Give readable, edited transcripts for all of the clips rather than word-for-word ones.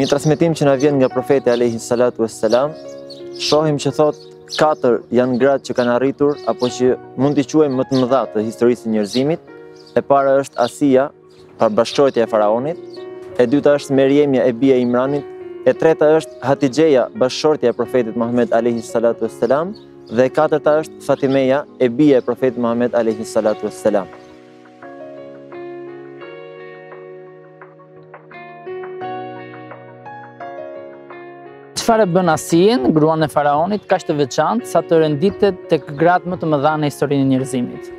një transmetim që na vjen nga profeti alayhi salatu wassalam, shohim që thot 4 janë gratë që kanë arritur apo që mund t'i quajmë më të mëdha të historisë së njerëzimit. E para është Asia, pra bashkëshortja e faraonit. E dyta është Meriemja e bija e Imranit. E treta është Hatixheja, bashkëshortja e profetit Muhammed alayhi salatu wassalam. Dhe e katërta është Fatimeja, e bija e profetit Muhammed alayhi salatu wassalam. Çfarë bën Asien, gruan e faraonit, kaq të veçantë sa të renditet tek gratë më të mëdha në historinë e njerëzimit?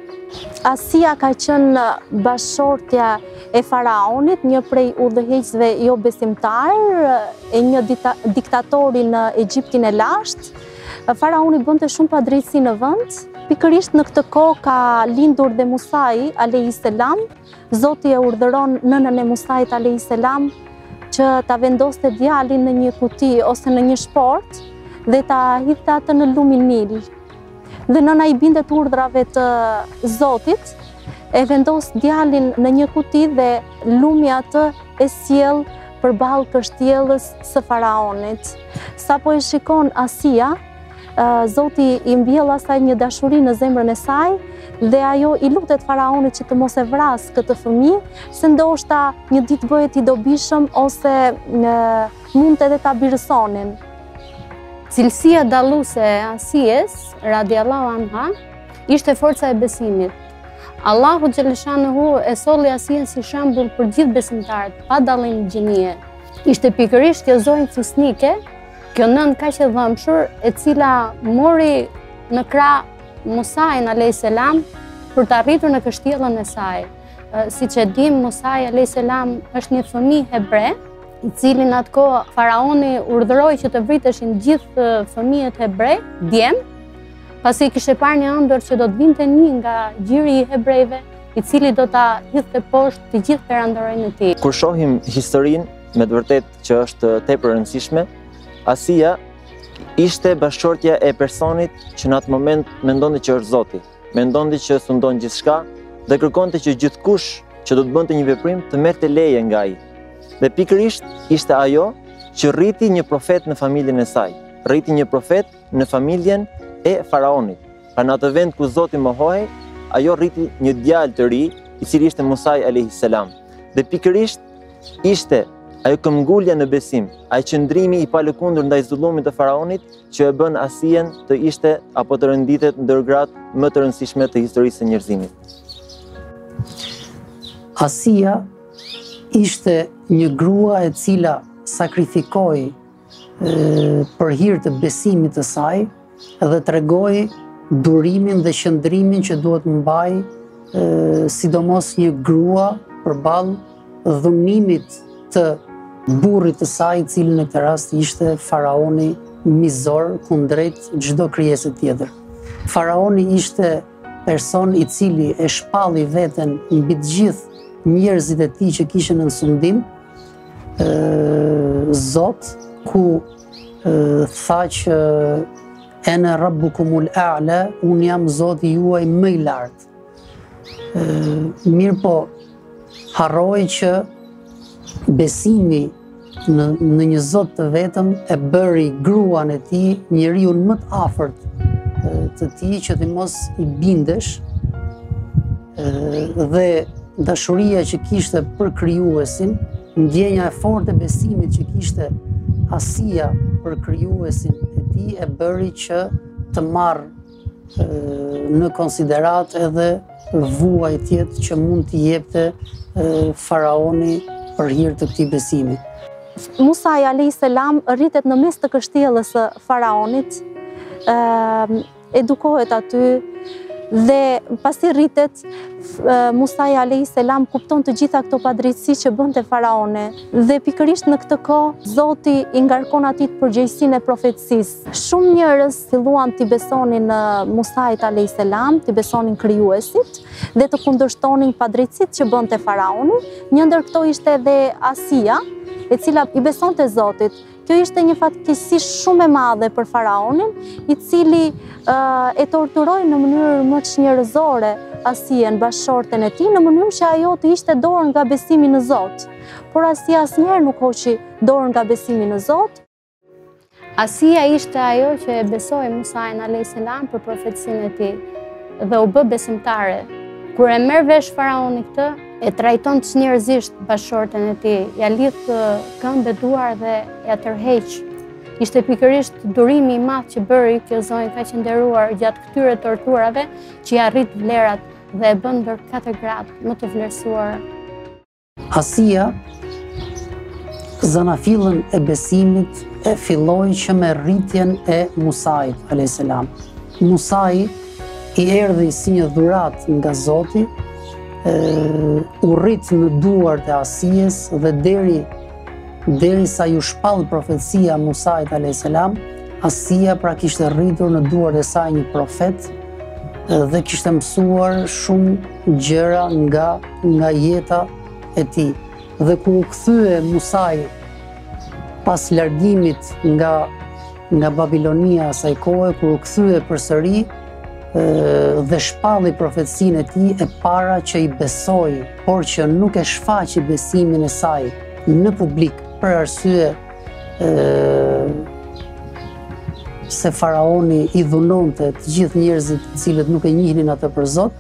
Asia ka qenë bashkëshortja e faraonit, një prej udhëheqësve jo besimtar, e një diktatori në Egjiptin e lashtë. Faraoni bënte shumë padrejtësi në vend. Pikërisht në këtë kohë ka lindur dhe Musai alayhis salam. Zoti e urdhëron nënën e Musait alayhis salam që ta vendoste djalin në një kuti ose në një shport dhe ta hidhte atë në lumin Nil. Dhe nëna i bindet urdhrave të Zotit, e vendos djalin në një kuti dhe lumi atë e sjell përballë kështjellës së faraonit. Sapo e shikon Asia, Zoti i mbjell asaj një dashuri në zemrën e saj dhe ajo i lutet faraonit që të mos e vras këtë fëmijë, se ndoshta një ditë bëhet i dobishëm ose mund edhe ta birësonin. Cilësia dalluese e Asies, radiallahu anha, ishte forca e besimit. Allahu xhaleshanuhu e solli Asien si shembull për gjithë besimtarët, pa dallim gjinie. Ishte pikërisht kjo zonjë fisnike, kjo nën kaq e dhëmshur, e cila mori në krah Musain alayhis salam për të arritur në kështjellën e saj. Siç e dim, Musai alayhis salam është një fëmijë hebre, i cili në atë kohë faraoni urdhëroi që të vriteshin gjithë fëmijët hebrej, djem, pasi kishte parë një ëndër që do të vinte një nga gjiri i hebrejve, i cili do ta hidhte poshtë të gjithë perandorën e tij. Kur shohim historinë, me të vërtetë që është tepër e rëndësishme, Asia ishte bashkëshortja e personit që në atë moment mendonte që është Zoti, mendonte që sundon gjithçka dhe kërkonte që gjithkush që do të bënte një veprim të merrte leje nga ai. Dhe pikërisht ishte ajo që rriti një profet në familjen e saj, rriti një profet në familjen e faraonit. Pra në atë vend ku Zoti mohohej, ajo rriti një djalë të ri, i cili ishte Musai alayhis salam. Dhe pikërisht ishte ajo këmbgulja në besim, ai qëndrimi i palëkundur ndaj zullumit të faraonit që e bën Asien të ishte apo të renditet ndër gratë më të rëndësishme të historisë së njerëzimit. Asia ishte një grua e cila sakrifikoi për hir të besimit të saj dhe tregoi durimin dhe qëndrimin që duhet mbaj sidomos një grua përballë dhunimit të burrit të saj, i cili në këtë rast ishte faraoni mizor kundrejt çdo krijese tjetër. Faraoni ishte person i cili e shpalli veten mbi të gjithë njerëzit e tij që kishin në sundim, Zot, ku tha që ene rabbukumul a'la, unë jam Zoti juaj më i lartë. Mirë po, harroi që besimi në një Zot të vetëm e bëri gruan e tij njeriu më të afërt të tij që ti mos i bindesh, dhe dashuria që kishte për krijuesin, ndjenja e fortë e besimit që kishte Asia për krijuesin e tij e bëri që të marrë në konsiderat edhe vuajtjet që mund t'i jepte faraoni për hir të këtij besimi. Musai alayhis salam rritet në mes të kështjellës së faraonit, edukohet aty dhe pasi rritet, Musai alayhis salam kupton të gjitha këto padrejtësi që bënte faraoni dhe pikërisht në këtë kohë Zoti i ngarkon atij përgjegjësinë e profetësisë. Shumë njerëz filluan t'i besonin Musait alayhis salam, t'i besonin krijuesit dhe të kundërshtonin padrejtësitë që bënte faraoni. Një ndër këto ishte edhe Asia, e cila i besonte Zotit, Kjo ishte një fatkeqësi shumë e madhe për faraonin, i cili e torturoi në mënyrë më çnjerëzore Asien, bashkëshorten e tij, në mënyrë që ajo të ishte dorë nga besimi në Zot. Por Asia asnjëherë nuk hoqi dorë nga besimi në Zot. Asia ishte ajo që e besoi Musain a.s. për profecinë e tij dhe u bë besimtare. Kur e merr vesh faraoni këtë, e trajton çnjerëzisht bashkëshorten e tij, ja lidh këmbë duar dhe ja tërheq. Ishte pikërisht durimi i madh që bëri kjo zonjë kaq e nderuar gjatë këtyre torturave, që ja arrit vlerat dhe e bën ndër 4 gratë më të vlerësuara. Asia, zanafillën e besimit e filloi që me rritjen e Musait a.s. Musai i erdhi si një dhurat nga Zoti, u rrit në duart e Asijes dhe derisa ju shpall profecia Musait a.s. Asia pra kishte rritur në duart e saj një profet dhe kishte mësuar shumë gjëra nga jeta e tij. Dhe kur u kthye Musai pas largimit nga Babilonia asaj kohe, kur u kthye përsëri dhe shpalli profecinë e tij, e para që i besoi, por që nuk e shfaqi besimin e saj në publik për arsye se faraoni i dhunonte të gjithë njerëzit të cilët nuk e njihnin atë për Zot,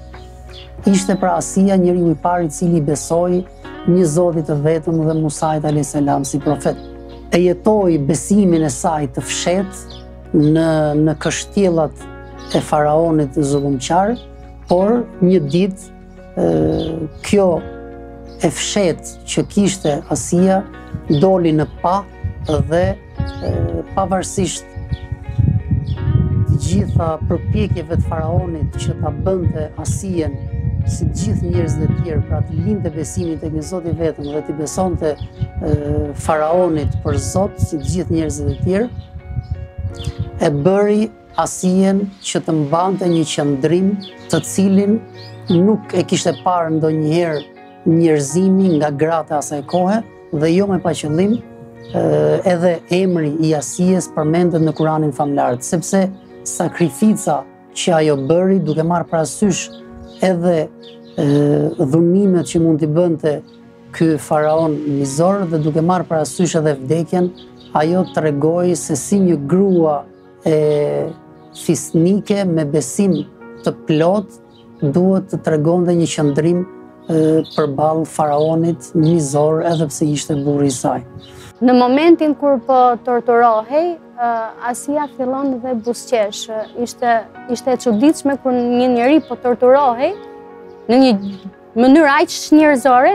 ishte pra Asia njeriu i parë i cili besoi një Zotit të vetëm dhe Musait a.s. si profet. E jetoi besimin e saj të fshet në kështjellat e faraonit zullumqar, por një ditë kjo e fshet që kishte Asia doli në pa dhe pavarësisht të gjitha përpjekjeve të faraonit që ta bënte Asien si gjithë njerëzit e tjerë, pra të lindte besimin tek një Zot i vetëm dhe të besonte faraonit për Zot si gjithë njerëzit e tjerë, e bëri Asien që të mbante një qëndrim të cilin nuk e kishte parë ndonjëherë njerëzimi nga gratë e asaj kohe, dhe jo me paqëllim, edhe emri i Asijes përmendet në Kuranin famlar, sepse sakrifica që ajo bëri duke marrë parasysh edhe dhunimet që mund t'i bënte ky faraon mizor dhe duke marrë parasysh edhe vdekjen, ajo tregoi se si një grua e fisnike me besim të plot duhet të tregonte një qëndrim përballë faraonit mizor, edhe pse ishte burri i saj. Në momentin kur po torturohej, Asia fillon dhe buzëqesh. Ishte e çuditshme kur një njeri po torturohej në një mënyrë aq njerëzore,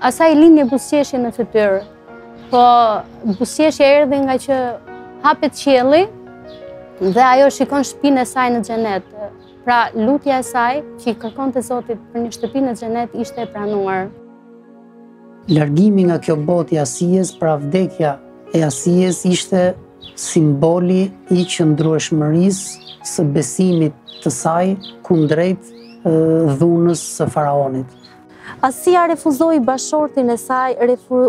asaj lind një buzëqeshje në fytyrë. Po buzëqeshja erdhi nga që hapet qielli dhe ajo shikon shtëpinë e saj në xhenet. Pra lutja e saj që i kërkonte Zotit për një shtëpi në xhenet ishte e pranuar. Largimi nga kjo botë i Asijes, pra vdekja e Asijes, ishte simboli i qëndrueshmërisë së besimit të saj kundrejt dhunës së faraonit. Asia refuzoi bashortin e saj,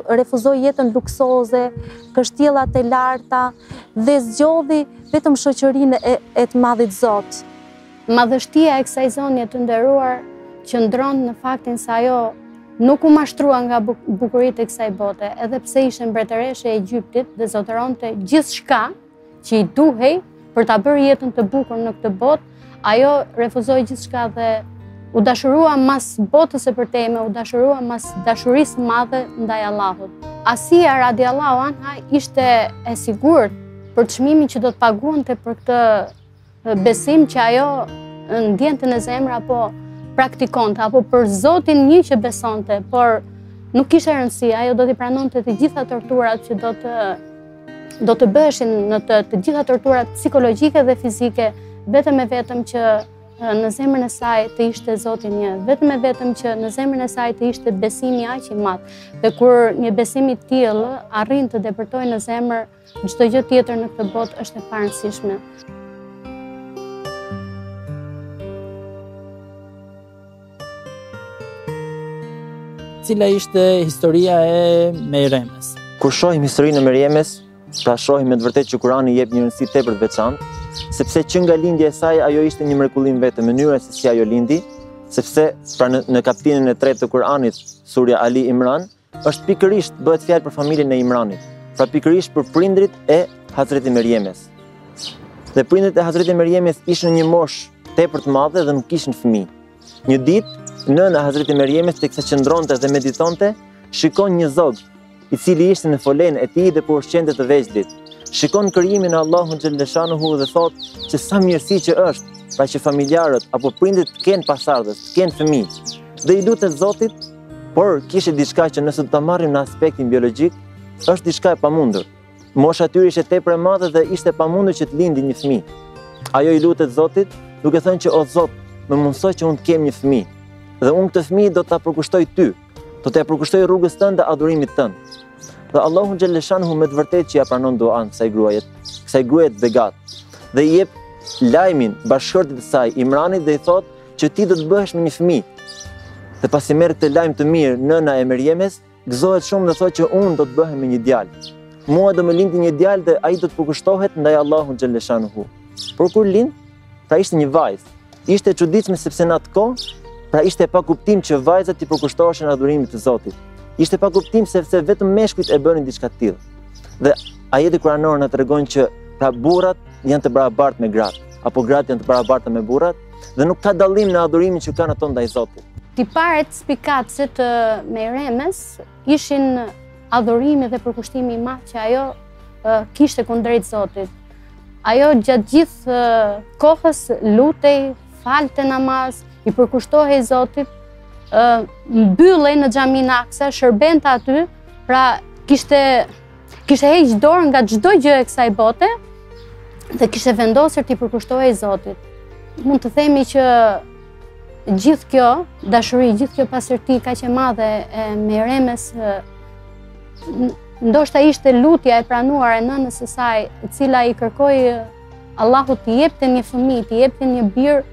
refuzoi jetën luksoze, kështjellat e larta dhe zgjodhi vetëm shoqërinë e të Madhit Zot. Madhështia e kësaj zonje të nderuar qëndron në faktin se ajo nuk u mashtrua nga bukuritë e kësaj bote, edhe pse ishte mbretëreshe e Egjiptit dhe zotëronte gjithçka që i duhej për ta bërë jetën të bukur në këtë botë, ajo refuzoi gjithçka dhe u dashurua mas botës së përtejme, u dashurua mas dashurisë madhe ndaj Allahut. Asia radiallahu anha ishte e sigurt për çmimin që do të paguante për këtë besim që ajo ndjente në zemër apo praktikonte, apo për Zotin një që besonte, por nuk kishte rëndësi, ajo do t'i pranonte të gjitha torturat që do të bëheshin në të gjitha torturat psikologjike dhe fizike, vetëm e vetëm që në zemrën e saj të ishte Zoti një, vetëm e vetëm që në zemrën e saj të ishte besimi aq i madh. Dhe kur një besim i tillë arrin të depërtojë në zemër, çdo gjë tjetër në këtë botë është e parëndësishme. Cila ishte historia e Mejremes? Kur shohim historinë e Meriemës, Pra shohim me të vërtetë që Kurani jep një rëndësi tepër të veçantë, sepse që nga lindja e saj ajo ishte një mrekullim vetë, mënyra se si ajo lindi, sepse pra në kapitullin e 3 të Kuranit, surja Ali Imran, është pikërisht bëhet fjalë për familjen e Imranit, pra pikërisht për prindrit e Hazreti Merjemes. Dhe prindrit e Hazreti Merjemes ishin në një moshë tepër të madhe dhe nuk kishin fëmijë. Një ditë, nëna e Hazreti Merjemes teksa qëndronte dhe meditonte, shikon një zog, i cili ishte në folen e tij dhe po ushqente të vegjëlit. Shikon krijimin e Allahut xhaleshanuhu dhe thotë që sa mirësi që është, pra që familjarët apo prindrit të kenë pasardhës, të kenë fëmijë. Dhe i lutet Zotit, por kishte diçka që nëse ta marrim në aspektin biologjik, është diçka e pamundur. Mosha e tyre ishte tepër e madhe dhe ishte pamundur që të lindi një fëmijë. Ajo i lutet Zotit, duke thënë që o Zot, më mundsoj që unë të kem një fëmijë. Dhe unë këtë fëmijë do ta përkushtoj ty, do t'ja përkushtoj rrugës tënde dhe adhurimit tënd. Dhe Allahu xhaleshanuhu me të vërtetë që ja pranon duan kësaj gruaje të begat. Dhe i jep lajmin bashkëshortit të saj, Imranit, dhe i thotë që ti do të bëhesh me një fëmijë. Dhe pasi merr këtë lajm të mirë, nëna e Merjemes gëzohet shumë dhe thotë që unë do të bëhem me një djalë. Mua do më lindi një djalë dhe ai do të përkushtohet ndaj Allahut xhaleshanuhu. Por kur lind, pra ishte një vajzë. Ishte e çuditshme sepse në atë kohë, pra ishte pa kuptim që vajzat i përkushtoheshin adhurimit të Zotit. Ishte pa kuptim sepse vetëm meshkujt e bënin diçka të tillë. Dhe ajeti kuranor na tregon që pra burrat janë të barabartë me gratë, apo gratë janë të barabarta me burrat, dhe nuk ka dallim në adhurimin që kanë ato ndaj Zotit. Tiparet spikatëse të Merjemes ishin adhurimi dhe përkushtimi i madh që ajo kishte kundrejt Zotit. Ajo gjatë gjithë kohës lutej, falte namaz, i përkushtohej Zotit, mbyllej në xhamin Aksa, shërbente aty, pra kishte heq dorë nga çdo gjë e kësaj bote dhe kishte vendosur t'i përkushtohej Zotit. Mund të themi që gjithë kjo dashuri, gjithë kjo pasërti kaq e madhe e Merjemes, ndoshta ishte lutja e pranuar e nënës së saj, e cila i kërkoi Allahut t'i jepte një fëmijë, t'i jepte një bir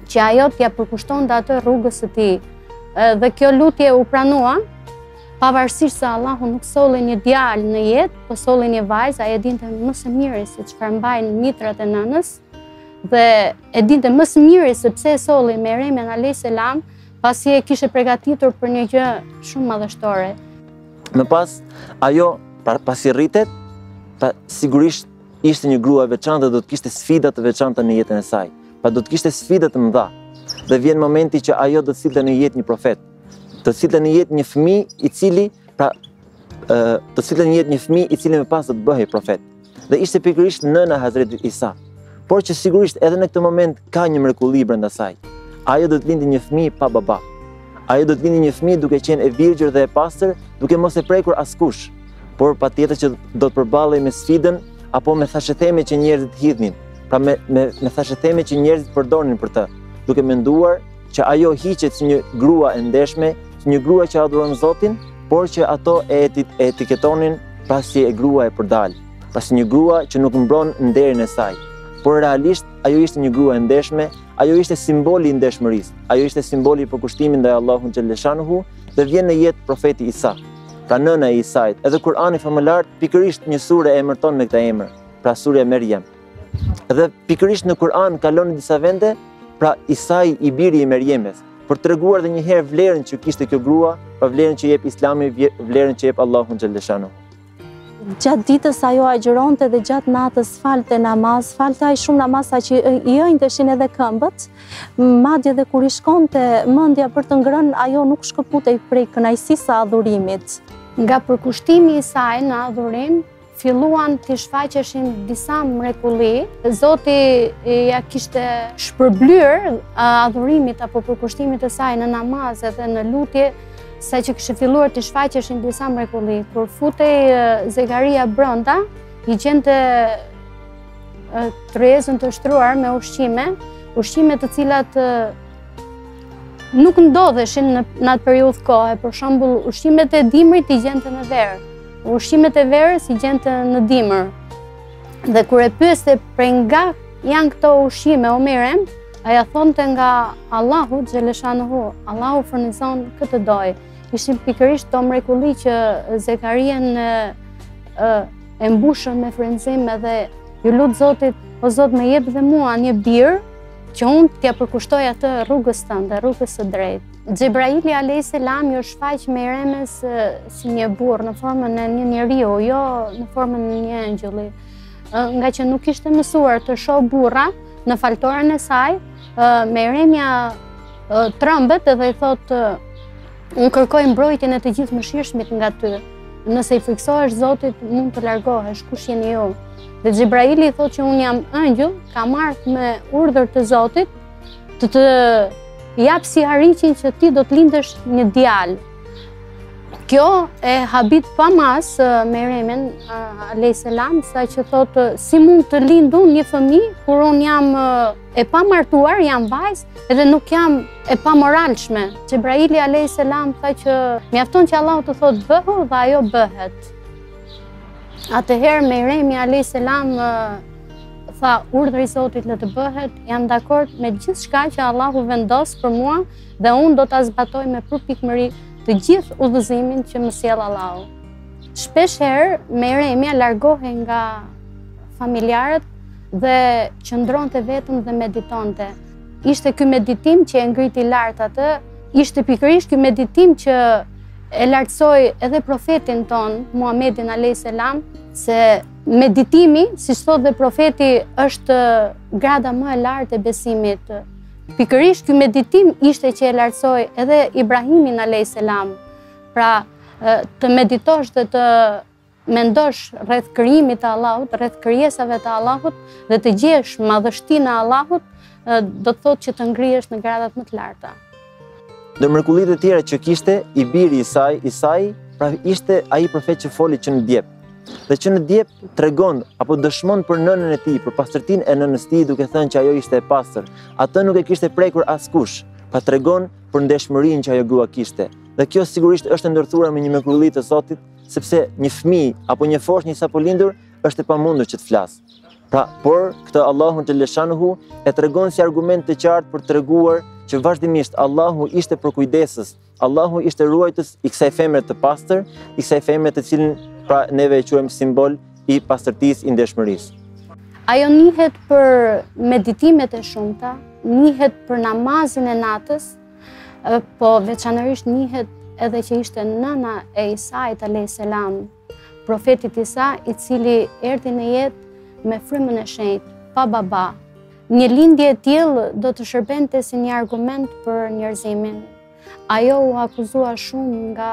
që ajo t'ja përkushtonte atë rrugës së tij. Dhe kjo lutje u pranua, pavarësisht se Allahu nuk solli një djalë në jetë, po solli një vajzë. Ai e dinte më së miri se çfarë mbajnë mitrat e nënës, dhe e dinte më së miri se pse e solli Merjemen alayhis salam, pasi e kishte përgatitur për një gjë shumë madhështore. Më pas, ajo pasi rritet, sigurisht ishte një grua e veçantë dhe do të kishte sfida të veçanta në jetën e saj. Pa do të kishte sfida të mëdha. Dhe vjen momenti që ajo do të sillte në jetë një profet. Do të sillte në jetë një fëmijë i cili, do të sillte në jetë një fëmijë i cili më pas do të bëhej profet. Dhe ishte pikërisht nëna e Hazretit Isa. Por që sigurisht edhe në këtë moment ka një mrekulli brenda saj. Ajo do të lindë një fëmijë pa baba. Ajo do të lindë një fëmijë duke qenë e virgjër dhe e pastër, duke mos e prekur askush. Por patjetër që do të përballej me sfidën apo me thashëtheme që njerëzit hidhnin. Pra me thashëtheme që njerëzit përdornin për të, duke menduar që ajo hiqet si një grua e ndeshme, si një grua që adhuron Zotin, por që ato e etiketonin pasi e grua e përdal, pasi një grua që nuk mbron nderin e saj. Por realisht ajo ishte një grua e ndeshme, ajo ishte simboli i ndeshmërisë, ajo ishte simboli i përkushtimit ndaj Allahut xhaleshanuhu, dhe vjen në jetë profeti Isa, pra nëna e Isait. Edhe Kurani famëlar pikërisht një sure e emërton me këtë emër, pra surja Merjem. Edhe pikërisht në Kur'an kalon në disa vende, pra Isai i biri i Merjemes, për të treguar edhe një herë vlerën që kishte kjo grua, pra vlerën që jep Islami, vlerën që jep Allahu xhaleshanu. Gjatë ditës ajo agjëronte dhe gjatë natës falte namaz, falte aq shumë namaz sa që i ëndeshin edhe këmbët, madje edhe kur i shkonte mendja për të ngrënë, ajo nuk shkëputej prej kënaqësisë së adhurimit. Nga përkushtimi i saj në adhurim, filluan të shfaqeshin disa mrekulli. Zoti ja kishte shpërblyer adhurimit apo përkushtimit të saj në namaz edhe në lutje, sa që kishte filluar të shfaqeshin disa mrekulli. Kur futej Zekaria brenda, i gjente tryezën të shtruar me ushqime të cilat nuk ndodheshin në atë periudhë kohe. Për shembull, ushqimet e dimrit i gjente në verë. Ushqimet e verës i gjente në dimër. Dhe kur e pyeste prej nga janë këto ushqime o Merjem, aja thonte nga Allahu xhaleshanuhu, Allahu furnizon këtë doj. Ishin pikërisht to mrekulli që Zekarien e mbushën me frymëzim edhe ju lut Zotit, o Zot më jep dhe mua një birë që unë t'ja përkushtoj atë rrugës tënde, rrugës së drejtë. Xhebraili a.s. ju shfaq Mejremes si një burr në formën e një njeriu, jo në formën e një angjulli. Nga që nuk ishte mësuar të shoh burra në faltoren e saj, Mejremja trembet edhe i thotë: unë kërkoj mbrojtjen e të gjithë mëshirshmit nga ty. Nëse i friksohesh Zotit, mund të largohesh, kush jeni ju? Dhe Xhebraili i thotë që unë jam ëngjëll, kam ardhur me urdhër të Zotit të jap si hariqin që ti do të lindësh një djalë. Kjo e habit pa mas Mejremen a.s. sa që thotë: si mund të lind unë një fëmijë kur unë jam e pamartuar, jam vajzë edhe nuk jam e pamoralshme. Xhebraili a.s. tha që mjafton që Allahu të thotë bëhu dhe ajo bëhet. Atëherë Mejremi a.s. tha: urdhri i Zotit le të bëhet, jam dakord me gjithçka që Allahu vendos për mua dhe unë do ta zbatoj me përpikmëri të gjithë udhëzimin që më sjell Allahu. Shpesh herë Mejremja largohej nga familjarët dhe qëndronte vetëm dhe meditonte. Ishte ky meditim që e ngriti lart atë, ishte pikërisht ky meditim që e lartësoi edhe profetin ton, Muhamedin a.s. se meditimi, siç thotë dhe profeti, është grada më e lartë e besimit. Pikërisht ky meditim ishte që e lartësoi edhe Ibrahimin a.s. Pra, të meditosh dhe të mendosh rreth krijimit të Allahut, rreth krijesave të Allahut dhe të gjesh madhështinë e Allahut, do të thotë që të ngrihesh në gradat më të larta. Ndër mrekullitë e tjera që kishte i biri i saj, pra ishte ai profet që foli që në djep. Dhe që në djep tregon apo dëshmon për nënën e tij, për pastërtinë e nënës tij, duke thënë që ajo ishte e pastër. Atë nuk e kishte prekur askush, pa tregon për ndeshmërinë që ajo grua kishte. Dhe kjo sigurisht është ndërthuar me një mrekulli të Zotit, sepse një fëmijë apo një foshnjë sapo lindur është e pamundur që të flasë. Pra, por këtë Allahu xhaleshanuhu e tregon si argument të qartë për treguar që vazhdimisht Allahu ishte përkujdesës, Allahu ishte ruajtës i kësaj femre të pastër, i kësaj femre të cilën pra neve e quajmë simbol i pastërtisë, i ndeshmërisë. Ajo njihet për meditimet e shumta, njihet për namazin e natës, po veçanërisht njihet edhe që ishte nëna e Isait a.s. Profetit Isa, i cili erdhi në jetë me frymën e shenjtë, pa baba. Një lindje e tillë do të shërbente si një argument për njerëzimin. Ajo u akuzua shumë nga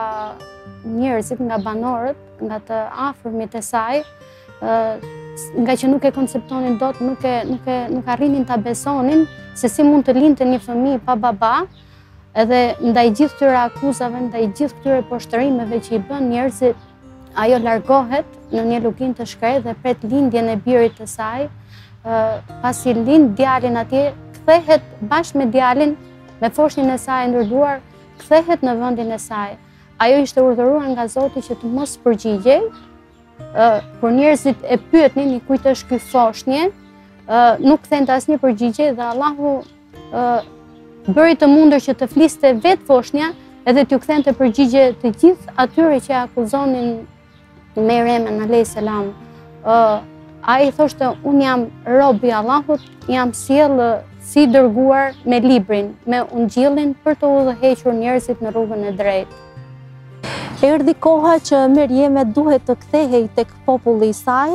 njerëzit, nga banorët, nga të afërmit e saj, nga që nuk e konceptonin dot, nuk arrinin ta besonin se si mund të lindte një fëmijë pa baba, edhe ndaj gjithë këtyre akuzave, ndaj gjithë këtyre poshtërimeve që i bën njerëzit, ajo largohet në një lugin të shkret dhe pret lindjen e birit të saj. Pasi lind djalin atje, kthehet bashkë me djalin, me foshnjën e saj ndërduar, kthehet në vendin e saj. Ajo ishte urdhëruar nga Zoti që të mos përgjigjej, kur njerëzit e pyetnin i kujt është ky foshnjë, nuk kthente asnjë përgjigje dhe Allahu bëri të mundur që të fliste vetë foshnja edhe t'ju kthente përgjigje të gjithë atyre që akuzonin Mejremen a.s. Ai thoshte, unë jam rob i Allahut, jam sjellë si dërguar me librin, me ungjillin për të udhëhequr njerëzit në rrugën e drejtë. Erdhi koha që Mejreme duhet të kthehej tek populli i saj.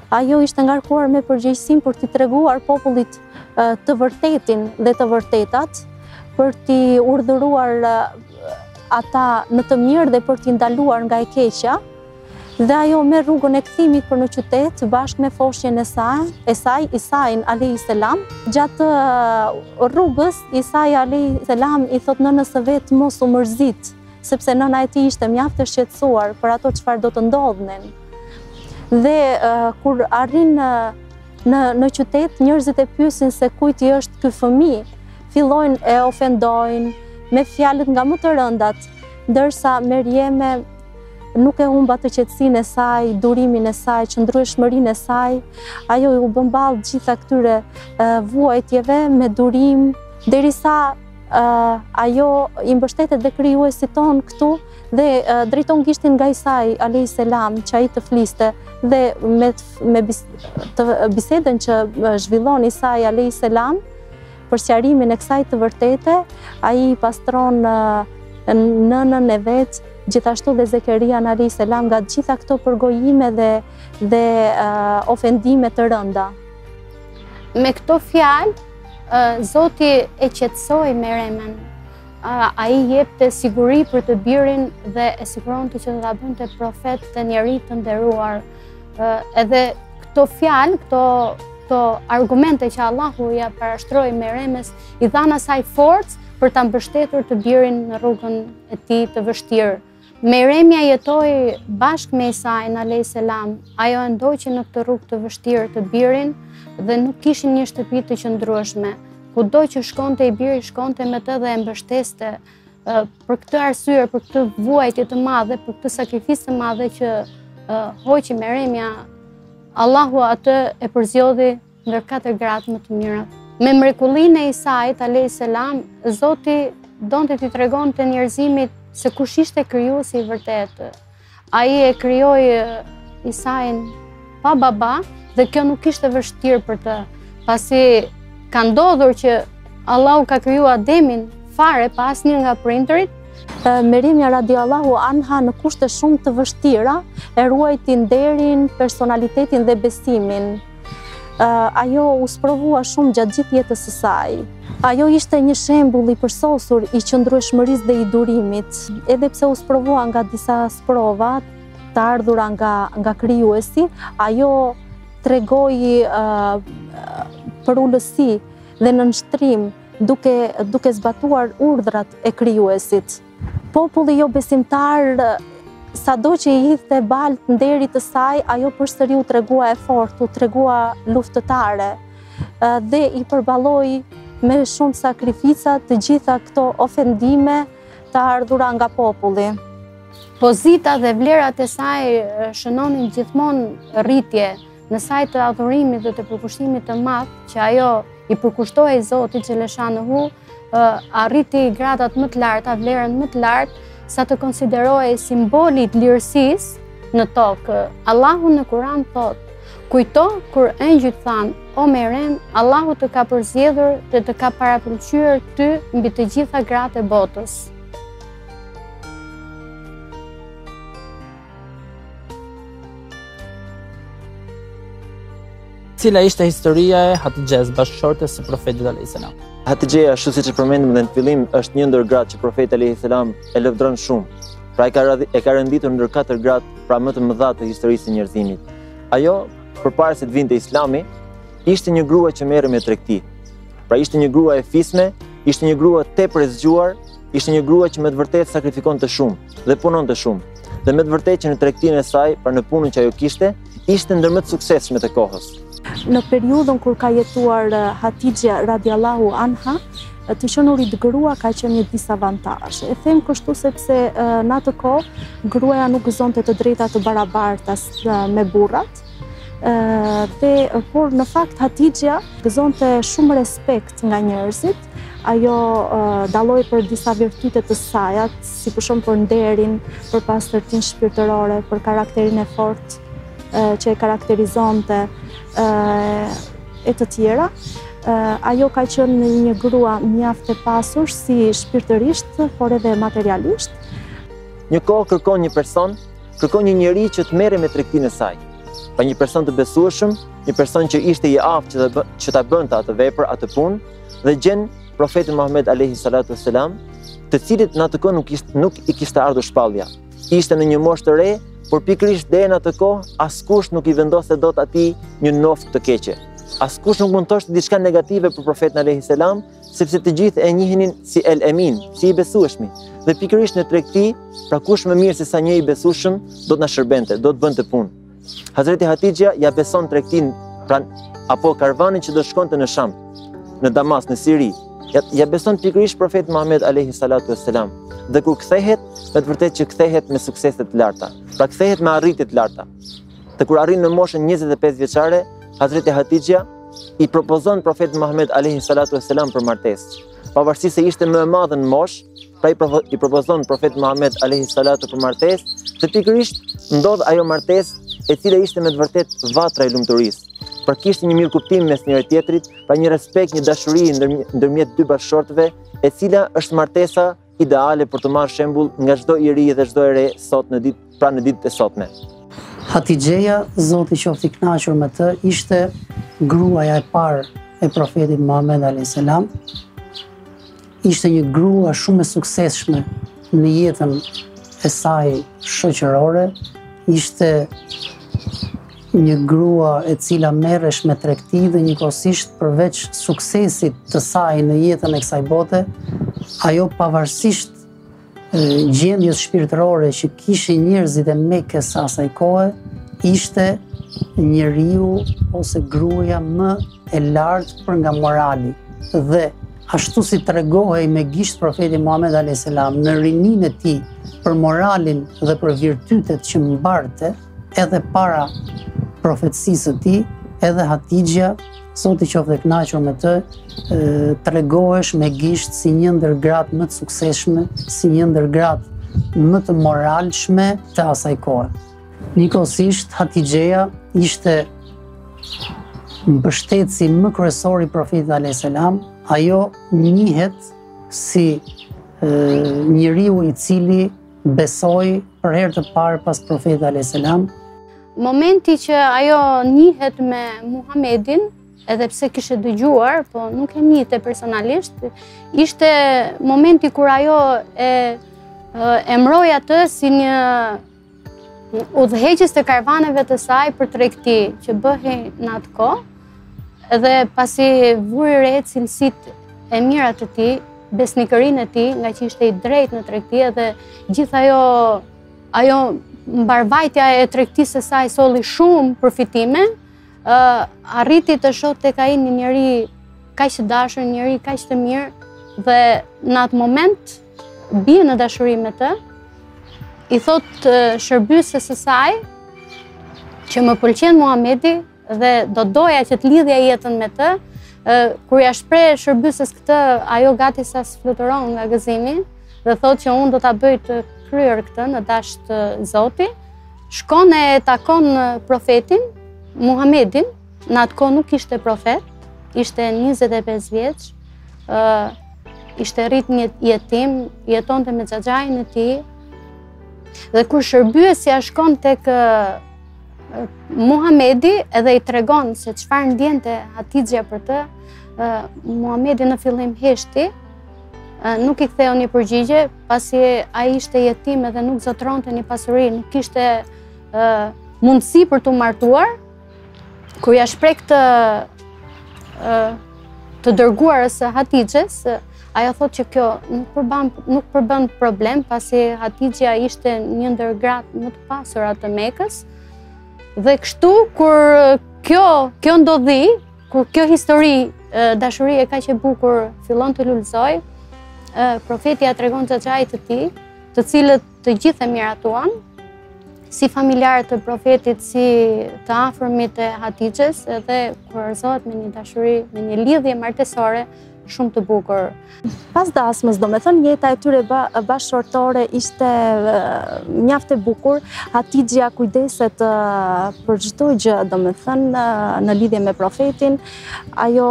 Ajo ishte ngarkuar me përgjegjësinë për t'i treguar popullit të vërtetin dhe të vërtetat, për t'i urdhëruar ata në të mirë dhe për t'i ndaluar nga e keqja. Dhe ajo me rrugën e kthimit për në qytet bashkë me foshnjën e saj, Isain a.s. Gjatë rrugës, Isai a.s. i thot nënës së vet mos u mërzit, sepse nëna e tij ishte mjaft e shqetësuar për ato çfarë do të ndodhnin. Dhe kur arrin në qytet, njerëzit e pyesin se kujt i është ky fëmijë, fillojnë e ofendojnë me fjalët nga më të rëndat, ndërsa Mejreme nuk e humba të qetësinë e saj, durimin e saj, qëndrueshmërinë e saj. Ajo u bën ballë gjitha këtyre vuajtjeve me durim, derisa ajo i mbështetet dhe krijuesit ton këtu dhe drejton gishtin nga Isai alayhis salam që ai të fliste dhe me bisedën që zhvillon Isai alayhis salam për sqarimin e kësaj të vërtete, ai pastron nënën e vet, gjithashtu dhe Zekerian alayhis salam nga gjitha këto përgojime dhe ofendime të rënda. Me këto fjalë, Zoti e qetësoi Meremen. Ai jepte siguri për të birin dhe e siguronte që do ta bënte profet të njeri të nderuar. Edhe këto fjalë, këto argumente që Allahu ja parashtroi Meremes i dhan asaj forcë për ta mbështetur të birin në rrugën e tij të vështirë. Meremja jetoi bashkë me Isain alayhis salam. Ajo e ndoqi në këtë rrugë të vështirë të birin dhe nuk kishin një shtëpi të qëndrueshme. Kudo që shkonte i biri shkonte me të dhe e mbështeste. Për këtë arsye, për këtë vuajtje të madhe, për këtë sakrificë të madhe që hoqi Meremja, Allahu atë e përzjodhi ndër 4 gratë më të mira. Me mrekullinë e Isait alayhis salam, Zoti donte t'i tregonte njerëzimit se kush ishte krijuesi i vërtetë. Ai e krijoi Isain pa baba dhe kjo nuk ishte vështirë për të, pasi ka ndodhur që Allahu ka krijuar Ademin fare pa asnjë nga prindërit. Meremja radiallahu anha në kushte shumë të vështira e ruajti nderin, personalitetin dhe besimin. Ajo u sprovua shumë gjatë gjithë jetës së saj. Ajo ishte një shembull i përsosur i qëndrueshmërisë dhe i durimit, edhe pse u sprovua nga disa sprova të ardhura nga krijuesi, ajo tregoi për ulësi dhe nënshtrim duke zbatuar urdhrat e krijuesit. Populli jo besimtar, sado që i hidhte baltë nderit të saj, ajo përsëri u tregua e fortë, u tregua luftëtare dhe i përballoi me shumë sakrifica të gjitha këto ofendime të ardhura nga populli. Pozita dhe vlerat e saj shënonin gjithmonë rritje në saj të adhurimit dhe të përkushtimit të madh që ajo i përkushtoi Zotit Xheleshanuhu, arriti gradat më të larta, vlerën më të lartë, sa të konsiderohej simboli i lirësisë në tokë. Allahu në Kur'an thotë: "Kujto kur engjëjt thanë: O Merem, Allahu të ka përzgjedhur dhe të ka parapëlqyer ty mbi të gjitha gratë e botës." Cila ishte historia e Hatixhes, bashkëshortes së profetit alayhis salam? Hatixheja, ashtu siç e përmendëm dhe në fillim, është një ndër gratë që profeti alayhis salam e lavdron shumë. Pra e ka renditur ndër 4 gratë, pra më të mëdha të historisë së njerëzimit. Ajo, përpara se të vinte Islami, ishte një grua që merrej me tregti. Pra ishte një grua e fisme, ishte një grua tepër e zgjuar, ishte një grua që me të vërtetë sakrifikonte shumë dhe punonte shumë. Dhe me të vërtetë që në tregtinë e saj, pra në punën që ajo kishte, ishte ndër më të suksesshme të kohës. Në periudhën kur ka jetuar Hatixha radiallahu anha, të qenurit grua ka qenë një disavantazh. E them kështu sepse në atë kohë gruaja nuk gëzonte të drejta të barabarta me burrat. Por në fakt Hatixha gëzonte shumë respekt nga njerëzit. Ajo dalloi për disa virtyte të saj, si për shembull për nderin, për pastërtinë shpirtërore, për karakterin e fortë që e karakterizonte e të tjera. Ajo ka qenë një grua mjaft e pasur si shpirtërisht, por edhe materialisht. Një kohë kërkon një njeri që të merre me tregtinë e saj. Pa një person të besueshëm, një person që ishte i aftë që ta bënte atë vepër, atë punë, dhe gjen profetin Muhammed alayhi salatu wassalam, të cilit në atë kohë nuk i kishte ardhur shpallja. Ishte në një moshë të re, por pikërisht deri në atë kohë askush nuk i vendoste dot atij një noftë të keqe. Askush nuk mund të thoshte diçka negative për profetin alayhi salam, sepse të gjithë e njihnin si El Emin, si i besueshmi. Dhe pikërisht në tregti, pra kush më mirë se sa një i besueshëm do të na shërbente, do të bënte punë. Hazreti Hatixha ja beson tregtin, pra apo karvanin që do shkonte në Sham, në Damas, në Siri. Ja beson pikërisht profeti Muhammed alayhi salatu wassalam. Dhe kur kthehet, me të vërtetë që kthehet me suksese të larta. Pra kthehet me arritje të larta. Dhe kur arrin në moshën 25 vjeçare, Hazreti Hatixha i propozon profetit Muhammed alayhi salatu wassalam për martesë. pavarësisht se ishte më e madhe në moshë, pra i propozon profeti Muhammed alayhi salatu për martesë, dhe pikërisht ndodh ajo martesë e cila ishte me të vërtetë vatra e lumturisë. Pra kishte një mirë kuptim mes njëri tjetrit, pra një respekt, një dashuri ndërmjet dy bashkëshortëve, e cila është martesa ideale për të marrë shembull nga çdo i ri dhe çdo e re sot në ditët e sotme. Hatixheja, Zoti qoftë i kënaqur me të, ishte gruaja e parë e profetit Muhammed alayhis salam. Ishte një grua shumë e suksesshme në jetën e saj shoqërore. Ishte një grua e cila merresh me tregti dhe njëkohësisht përveç suksesit të saj në jetën e kësaj bote, ajo pavarësisht gjendjes shpirtërore që kishin njerëzit e Mekës asaj kohe, ishte njeriu ose gruaja më e lartë për nga morali. Dhe ashtu si tregohej me gisht profeti Muhammed alayhis salam në rininë e tij për moralin dhe për virtytet që mbarte edhe para profetësisë së tij, edhe Hatixheja, Zoti qoftë i kënaqur me të, tregohesh me gisht si një ndër gratë më të suksesshme, si një ndër gratë më të moralshme të asaj kohe. Njëkohësisht Hatixheja ishte mbështetësi më kryesor i profetit alayhis salam. Ajo njihet si njeriu i cili besoi për herë të parë pas profetit alayhis salam. Momenti që ajo njihet me Muhamedin, edhe pse kishte dëgjuar, po nuk e njihte personalisht, ishte momenti kur ajo e mbroi atë si një udhëheqës të karvaneve të saj për tregti që bëhej në atë kohë, edhe pasi vuri re cilësitë e mira të tij, besnikërinë e tij, nga që ishte i drejtë në tregti, edhe gjithë ajo mbarvajtja e tregtisë së saj solli shumë përfitime, arriti të shohë tek ai një njeri kaq të dashur, një njeri kaq të mirë, dhe në atë moment bie në dashuri me të. I thot shërbëses së saj që më pëlqen Muhamedi dhe do doja që të lidhja jetën me të. Kur ja shpreh shërbëses këtë, ajo gati sa fluturon nga gëzimi dhe thot që unë do ta bëj të kryer këtë në dash të Zotit. Shkon e takon profetin Muhamedin. Në atë kohë nuk ishte profet, ishte 25 vjeç, ishte rrit një jetim, jetonte me xhaxhain e tij. Dhe kur shërbësja shkon tek Muhamedi edhe i tregon se çfarë ndjente Hatixheja për të, Muhamedi në fillim heshti, nuk i ktheu një përgjigje, pasi ai ishte jetim edhe nuk zotronte një pasuri, nuk kishte mundësi për t'u martuar. Kur ja shpreh të dërguarës së Hatixhes, ajo thot që kjo nuk përbën problem, pasi Hatixheja ishte një ndër gratë më të pasura të Mekës. Dhe kështu kur kjo ndodhi, kur kjo histori dashurie kaq e bukur fillon të lulëzoj, profeti ja tregon xhaxhait të tij, të cilët të gjithë e miratuan, si familjarë të profetit, si të afërmit e Hatixhes, edhe kurorëzohet me një dashuri, me një lidhje martesore shumë të bukur. Pas dasmës, do me thënë, jeta e tyre bashkëshortore ishte mjaft e bukur. Hatixheja kujdeset për çdo gjë, do me thënë, në lidhje me profetin. Ajo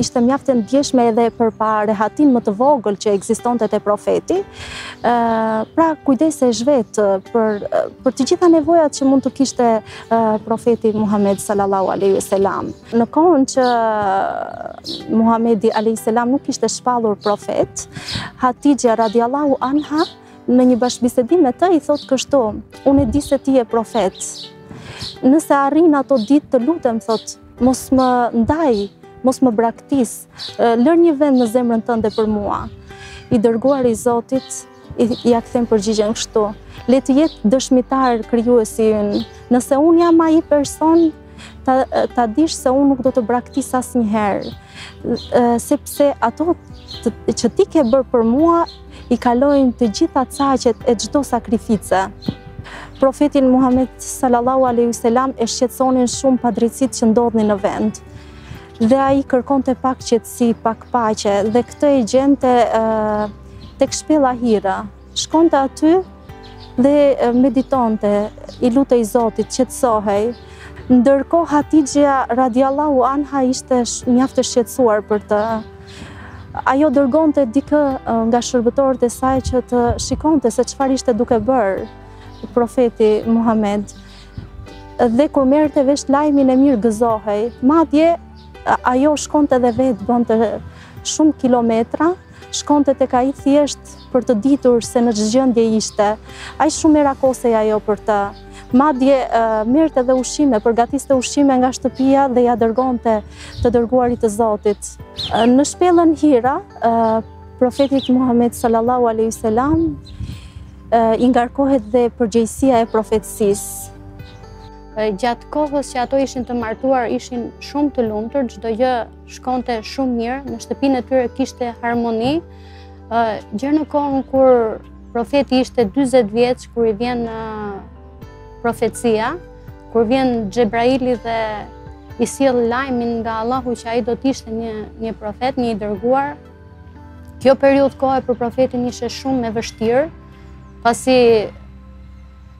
ishte mjaft e ndjeshme edhe për rehatin më të vogël që ekzistonte te profeti. Pra kujdese zhvet për të gjitha nevojat që mund të kishte profeti Muhammed sallallahu alaihi wasallam. Në kohën që Muhamedi alayhis salam nuk ishte shpallur profet, Hatixheja radiallahu anha në një bashkëbisedim me të i thot kështu: unë e di se ti je profet. Nëse arrin ato ditë të lutem, thot, mos më ndaj, mos më braktis, lër një vend në zemrën tënde për mua. I dërguari i Zotit ja kthen përgjigjen kështu: le të jetë dëshmitar krijuesi ynë. Nëse unë jam ai person, ta dish se unë nuk do të braktis asnjëherë, sepse ato që ti ke bërë për mua i kalojnë të gjitha caqet e çdo sakrifice. Profetin Muhammed sallallahu alaihi wasallam e shqetësonin shumë padrejtësitë që ndodhin në vend. dhe ai kërkonte pak qetësi, pak paqe, dhe këtë e gjente tek shpella Hira. Shkonte aty dhe meditonte, i lutej Zotit, qetësohej. Ndërkohë Hatixha radiallahu anha ishte mjaft e shqetësuar për të. Ajo dërgonte dikë nga shërbëtorët e saj që të shikonte se çfarë ishte duke bërë profeti Muhammed. Dhe kur merrte vesh lajmin e mirë gëzohej. Madje ajo shkonte edhe vetë, bënte shumë kilometra, shkonte tek ai thjesht për të ditur se në ç'gjendje ishte. Aq shumë merakosej ajo për të. Madje merrte edhe ushqime, përgatiste ushqime nga shtëpia dhe ja dërgonte të dërguarit të Zotit. Në shpellën Hira, profetit Muhammed sallallahu alaihi wasallam i ngarkohet dhe përgjegjësia e profetësisë. Gjatë kohës që ato ishin të martuar, ishin shumë të lumtur, çdo gjë shkonte shumë mirë, në shtëpinë e tyre kishte harmoni. Gjë në kohën kur profeti ishte 40 vjeç, kur i vjen profecia, kur vjen Xhebraili dhe i sjell lajmin nga Allahu që ai do të ishte një profet, një i dërguar. Kjo periudhë kohe për profetin ishte shumë e vështirë, pasi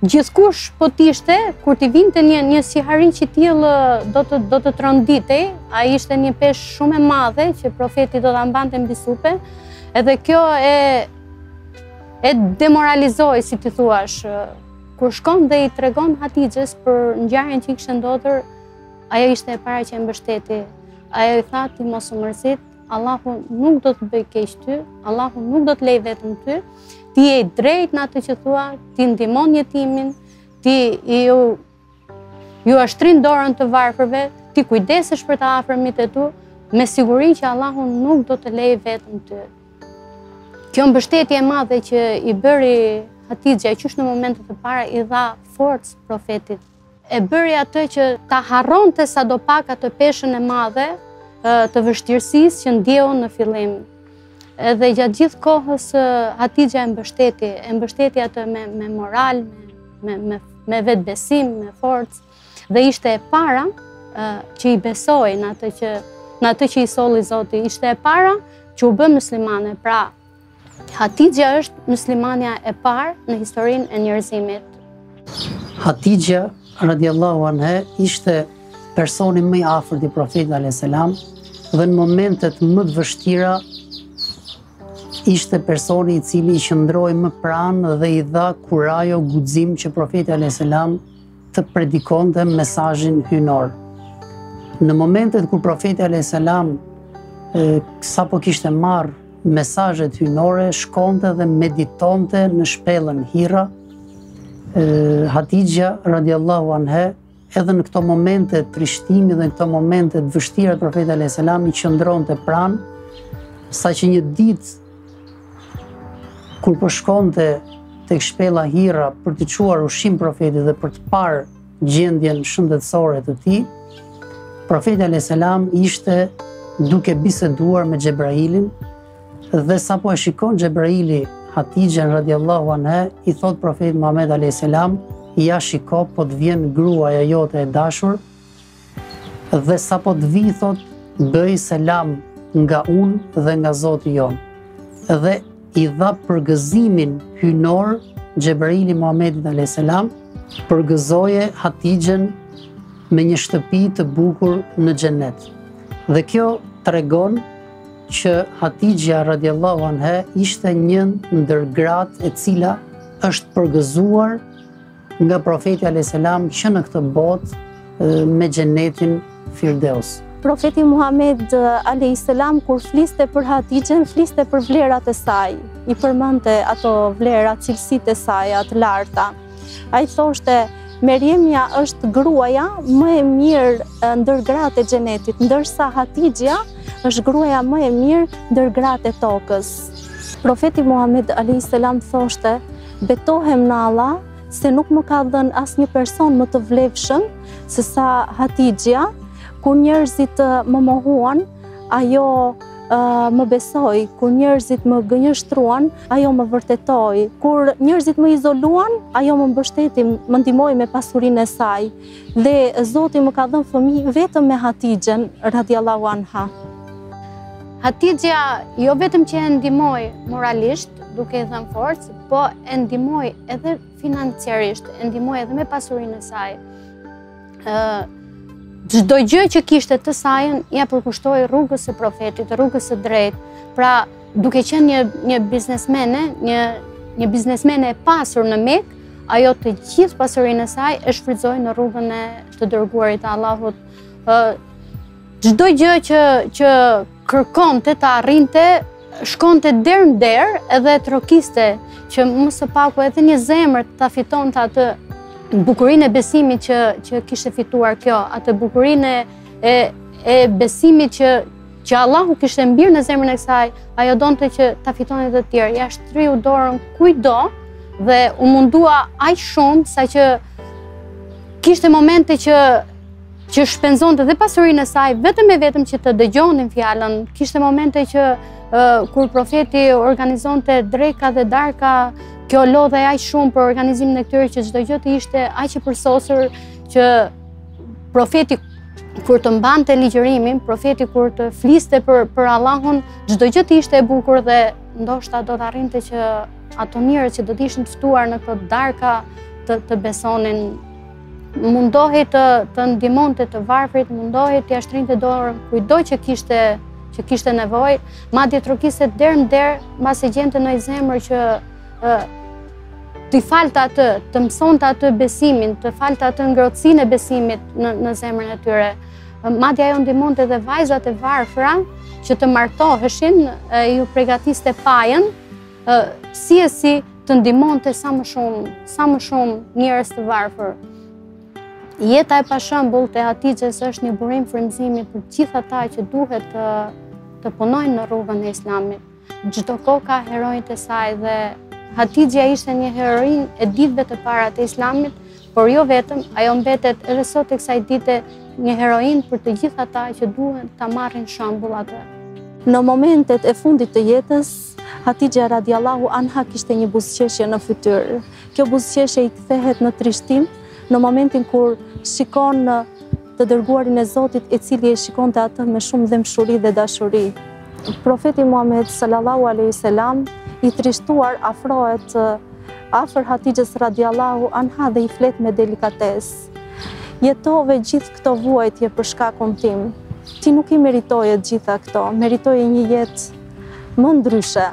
gjithkush po t'ishte, kur t'i vinte një sihari që tillë do të tronditej, ai ishte një peshë shumë e madhe që profeti do ta mbante mbi supe, edhe kjo e demoralizoi, si ti thuash. Kur shkon dhe i tregon Hatixhes për ngjarjen që i kishte ndodhur, ajo ishte e para që e mbështeti. Ajo i tha, ti mos u mërzit, Allahu nuk do të bëj keq ty, Allahu nuk do të lej vetëm ty, ti je i drejtë në atë që thua, ti ndihmon jetimin, ti ju ashtrin dorën të varfërve, ti kujdesesh për të afërmit e tu, me siguri që Allahu nuk do të lej vetëm ty. Kjo mbështetje e madhe që i bëri Hatixha, qysh në momentet e para i dha forcë profetit. E bëri atë që ta harronte sadopak atë peshën e madhe të vështirësisë që ndjeu në fillim. Edhe gjatë gjithë kohës Hatixha e mbështeti atë me moral, me vetbesim, me forcë, dhe ishte e para që i besoi në atë që i solli Zoti. Ishte e para që u bë muslimane. Pra, Hatixha është muslimania e parë në historinë e njerëzimit. Hatixha radiallahu anha ishte personi më i afërt i profetit alayhis salam dhe në momentet më të vështira ishte personi i cili i qëndroi më pranë dhe i dha kurajo, guxim që profeti alayhis salam të predikonte mesazhin hyjnor. Në momentet kur profeti alayhis salam sapo kishte marrë mesazhet hyjnore, shkonte dhe meditonte në shpellën Hira. Hatixha radiallahu anha, edhe në këto momente të trishtimi dhe në këto momente të vështira të profetit alayhis salam i qëndronte pranë, saqë një ditë kur po shkonte tek shpella Hira për të çuar ushqim profetit dhe për të parë gjendjen shëndetësore të tij, profeti alayhis salam ishte duke biseduar me Xhebrailin. Dhe sa po e shikon Xhebraili Hatixhen radiallahu anha, i thot profetit Muhammed alayhis salam, ja shiko, po të vjen gruaja jote e dashur, dhe sa po të vi, thot, bëj selam nga unë dhe nga Zoti jon. Dhe i dha përgëzimin hyjnor Xhebraili Muhammedit alayhis salam, përgëzoje Hatixhen me një shtëpi të bukur në xhenet. Dhe kjo tregon që Hatixha radiallahu anha ishte një ndër gratë e cila është përgëzuar nga profeti alayhis salam që në këtë botë me xhenetin Firdeus. Profeti Muhammed alayhis salam kur fliste për Hatixhen, fliste për vlerat e saj. I përmendte ato vlera, cilësitë e saj të larta. Ai thoshte, Meriemja është gruaja më e mirë ndër gratë e xhenetit, ndërsa Hatixha është gruaja më e mirë ndër gratë e tokës. Profeti Muhammed alayhis salam thoshte, betohem në Allah se nuk më ka dhënë asnjë person më të vlefshëm se sa Hatixha. Kur njerëzit më mohuan, ajo më besoi, kur njerëzit më gënjeshtruan, ajo më vërtetoi. Kur njerëzit më izoluan, ajo më mbështeti, më ndihmoi me pasurinë e saj. Dhe Zoti më ka dhënë fëmijë vetëm me Hatixhen radiallahu anha. Hatixha jo vetëm që e ndihmoi moralisht, duke i dhënë forcë, po e ndihmoi edhe financiarisht, e ndihmoi edhe me pasurinë e saj. Çdo gjë që kishte të sajën, ja përkushtoi rrugës së profetit, rrugës së drejtë. Pra, duke qenë një biznesmene, një biznesmene e pasur në Mekë, ajo të gjithë pasurinë e saj e shfrytëzoi në rrugën e të dërguarit të Allahut. Çdo gjë që kërkonte të arrinte, shkonte der në der edhe trokiste që më së paku edhe një zemër ta fitonte atë bukurinë e besimit që kishte fituar kjo, atë bukurinë e besimit që Allahu kishte mbirë në zemrën e saj, ajo donte që ta fitonte të tjerë. Ja shtriu dorën kujdo dhe u mundua aq shumë sa që kishte momente që shpenzonte dhe pasurinë e saj vetëm e vetëm që të dëgjonin fjalën. Kishte momente që kur profeti organizonte dreka dhe darka, kjo lodhe aq shumë për organizimin e këtyre që çdo gjë të ishte aq e përsosur që profeti kur të mbante ligjërimin, profeti kur të fliste për Allahun, çdo gjë të ishte e bukur dhe ndoshta do të arrinte që ato njerëz që do të ishin të ftuar në këto darka të besonin. Mundohej të ndihmonte të varfrit, mundohej të jashtrinte dorën kujdo që kishte nevojë, madje trokiste der në der, mbas e gjente në zemër që të falte atë, të mësonte atë besimin, të falte atë ngrohtësinë e besimit në zemrën e tyre. Madje ajo ndihmonte edhe vajzat e varfra që të martoheshin, ju përgatiste fajën, si të ndihmonte sa më shumë njerëz të varfër. Jeta e pashembull të Hatixhes është një burim frymëzimi për gjithë ata që duhet të punojnë në rrugën e Islamit. Çdo kohë ka heronjtë e saj dhe Hatixha ishte një heroinë e ditëve të para të Islamit, por jo vetëm, ajo mbetet edhe sot e kësaj dite një heroinë për të gjithë ata që duhen ta marrin shembull atë. Në momentet e fundit të jetës, Hatixha radiallahu anha kishte një buzëqeshje në fytyrë. Kjo buzëqeshje i kthehet në trishtim në momentin kur shikon të dërguarin e Zotit, i cili e shikonte atë me shumë dëmshuri dhe dashuri. Profeti Muhammed sallallahu alaihi wasallam i trishtuar afrohet afër Hatixhes radiallahu anha dhe i flet me delikatesë. Jetove gjithë këto vuajtje për shkakun tim. Ti nuk i meritoje gjitha këto, meritoje një jetë më ndryshe.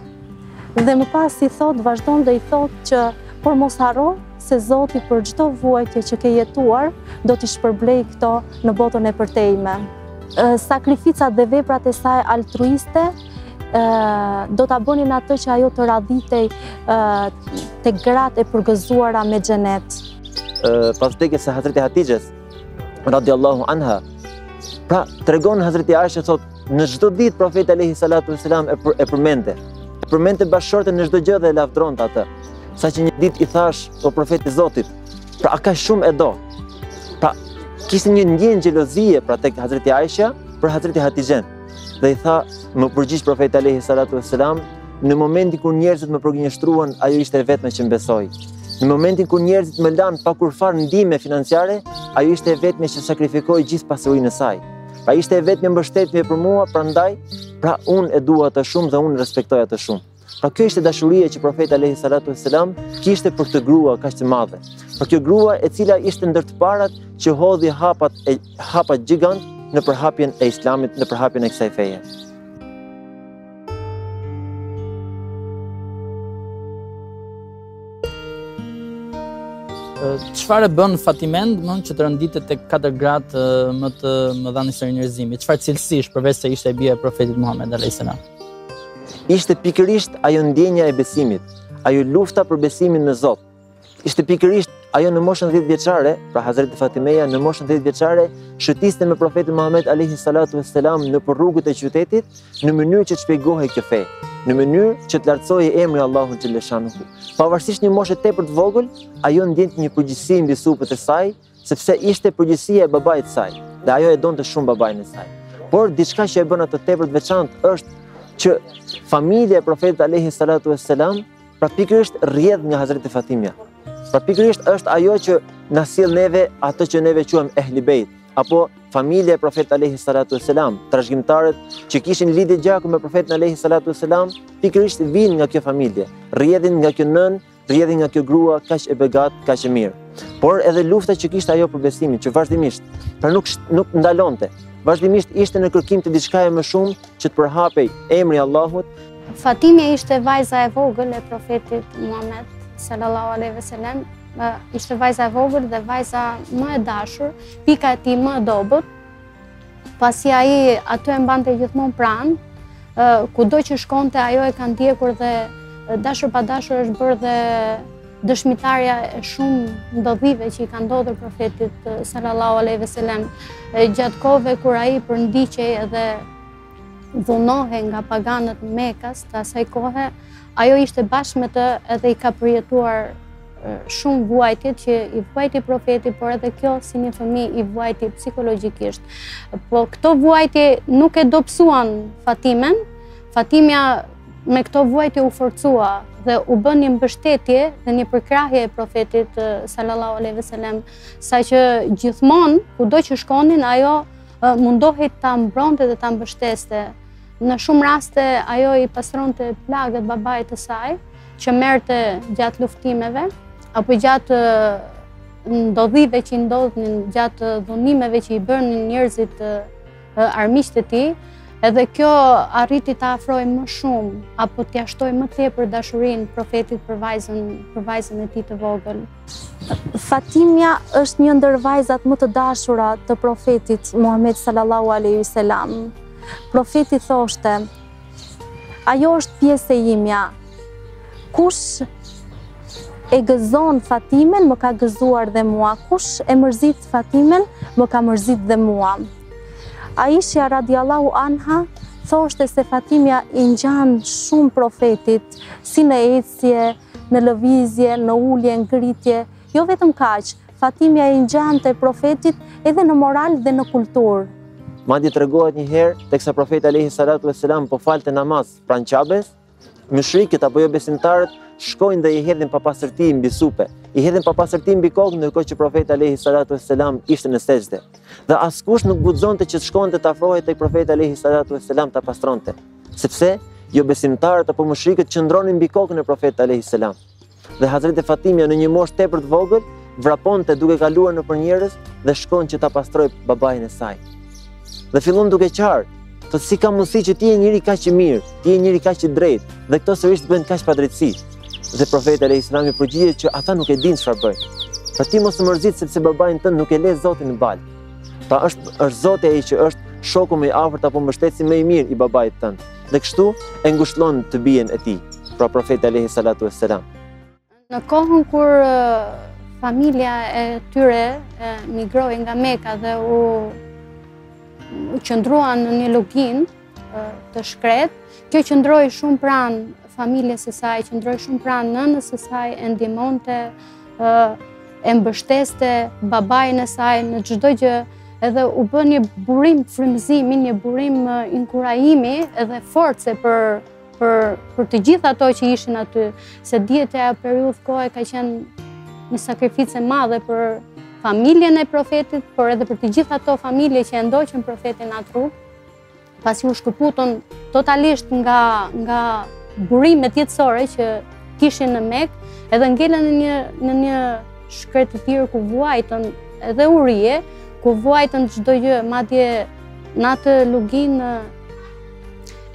Dhe më pas i thot, vazhdon dhe i thot që por mos harro se Zoti për çdo vuajtje që ke jetuar do t'i shpërblej këto në botën e përtejme. Sakrificat dhe veprat e saj altruiste do ta bënin atë që ajo të radhitej tek gratë e përgëzuara me xhenet. Pas vdekjes së Hazreti Hatixhes radiallahu anha, pra tregon Hazreti Aisha thot, në çdo ditë profeti alayhi salatu wasalam e përmente bashkëshorten në çdo gjë dhe e lavdronte atë. Saqë një ditë i thash o profeti i Zotit, pra a ka shumë e do. Pra kishte një ndjenjë xhelozie pra tek Hazreti Aisha për Hazreti Hatixhen. Dhe i tha, më përgjigj profeti alayhi salatu wasalam, në momentin kur njerëzit më përgënjeshtruan, ajo ishte e vetme që mbesoi. Në momentin kur njerëzit më lanë pa kur fare ndihmë financiare, ajo ishte e vetme që sakrifikoi gjithë pasurinë e saj. Pra ishte e vetme mbështetje për mua, prandaj, pra unë e dua atë shumë dhe unë respektoj atë shumë. Pra kjo ishte dashuria që profeti alayhi salatu wasalam kishte për këtë grua kaq të madhe. Pra kjo grua e cila ishte ndër të parat që hodhi hapat gjigant në përhapjen e Islamit, në përhapjen e kësaj feje. Çfarë bën Fatimen, që të renditet tek Katër Gratë më të mëdha në historinë e njerëzimit? Çfarë cilësish përveç se ishte e bia e profetit Muhammed alayhis salam? Ishte pikërisht ajo ndjenja e besimit, ajo lufta për besimin në Zot. Ishte pikërisht ajo në moshën 10 vjeçare, pra Hazreti Fatimeja në moshën 10 vjeçare shëtiste me profetin Muhammed alayhi salatu wassalam në rrugët e qytetit në mënyrë që të shpjegohej kjo fe, në mënyrë që të lartësojë emri Allahut xhaleshanuhu. Pavarësisht një moshe tepër të vogël, ajo ndjente një përgjegjësi mbi supët e saj, sepse ishte përgjegjësia e babait të saj, dhe ajo e donte shumë babain e saj. Por diçka që e bën atë tepër të veçantë është që familja e profetit alayhi salatu wassalam pra pikërisht rrjedh nga Hazreti Fatimja. Pra pikërisht është ajo që na sjell neve ato që neve quhem ehli bejt, apo familja e profetit alayhi salatu wassalam, trashëgimtarët që kishin lidhje gjaku me profetin alayhi salatu wassalam, pikërisht vinë nga kjo familje, rrjedhin nga kjo nën, rrjedhin nga kjo grua kaq e begat, kaq e mirë. Por edhe lufta që kishte ajo për besimin, që vazhdimisht, pra nuk ndalonte. Vazhdimisht ishte në kërkim të diçkaje më shumë që të përhapej emri Allahut. Fatimja ishte vajza e vogël e profetit Muhammed sallallahu alaihi wasallam, ishte vajza e vogël dhe vajza më e dashur, pika e tij më e dobët. Pasi ai aty e mbante gjithmonë pranë, kudo që shkonte ajo e ka ndjekur dhe dashur pa dashur është bërë dhe dëshmitarja e shumë ndodhive që i ka ndodhur profetit sallallahu alaihi wasallam gjatë kohëve kur ai përndiqej edhe dhunohej nga paganët në Mekas të asaj kohe, ajo ishte bashkë me të edhe i ka përjetuar shumë vuajtjet që i vuajti profeti, por edhe kjo si një fëmijë i vuajti psikologjikisht. Po këto vuajtje nuk e dobësuan Fatimen. Fatimja me këto vuajtje u forcua dhe u bën një mbështetje dhe një përkrahje e profetit sallallahu alaihi wasallam, saqë gjithmonë kudo që shkonin ajo mundohej ta mbronte dhe ta mbështeste. Në shumë raste ajo i pastronte plagët babait të saj, që merrte gjatë luftimeve apo gjatë ndodhive që i ndodhnin, gjatë dhunimeve që i bënin njerëzit armiqtë e tij. Edhe kjo arriti ta afrojë më shumë apo t'ia shtojë më tepër dashurinë profetit për vajzën e tij të vogël. Fatimja është një ndër vajzat më të dashura të profetit Muhammed sallallahu alaihi wasallam. Profeti thoshte: "Ajo është pjesë e imja. Kush e gëzon Fatimen më ka gëzuar dhe mua. Kush e mërzit Fatimen më ka mërzit dhe mua." Aisha radiallahu anha thoshte se Fatimja i ngjan shumë profetit, si në ecje, në lëvizje, në ulje, ngritje. Jo vetëm kaq, Fatimja i ngjante profetit edhe në moral dhe në kulturë. Madje tregohet një herë teksa profeti alayhi salatu wassalam po falte namaz pranë Qabes, mushrikët apo jo besimtarët shkojnë dhe i hedhin papastërti mbi supe, i hedhin papastërti mbi kokë ndërkohë që profeti alayhi salatu wassalam ishte në sejdë. Dhe askush nuk guxonte që të shkonte të afrohej tek profeti alayhi salatu wassalam ta pastronte, sepse jo besimtarët apo mushrikët qëndronin mbi kokën e profetit alayhi salam. Dhe Hazreti Fatimja në një moshë tepër të vogël vraponte duke kaluar nëpër njerëz dhe shkon që ta pastroj babain e saj. Dhe fillon duke qarë, thotë si ka mundësi që ti je njëri kaq i mirë, ti je njëri kaq i drejtë, dhe këto sërish të bëjnë kaq padrejtësi. Dhe profeti alayhis salam i përgjigjet që ata nuk e dinë çfarë bëjnë. Pra ti mos të mërzit sepse babain tënd nuk e le Zotin në balë. Pra është Zoti ai që është shoku më i afërt apo mbështetësi më i mirë i babait tënd. Dhe kështu e ngushëllon të bien e tij, pra profeti alayhis salatu wassalam. Në kohën kur familja e tyre migroi nga Meka dhe u qëndruan në një luginë të shkret, kjo qëndroi shumë pranë familjes së saj, qëndroi shumë pranë nënës së saj, e ndihmonte, e mbështeste babain e saj në çdo gjë, edhe u bë një burim frymëzimi, një burim inkurajimi edhe force për të gjithë ato që ishin aty, se dihet e periudhë kohe ka qenë një sakrificë e madhe për familjen e profetit, por edhe për të gjithë ato familje që e ndoqën profetin atë rrugë, pasi u shkëputën totalisht nga burimet jetësore që kishin në Mekë, edhe ngelen në një shkret të tillë ku vuajtën edhe urije, ku vuajtën çdo gjë, madje në atë luginë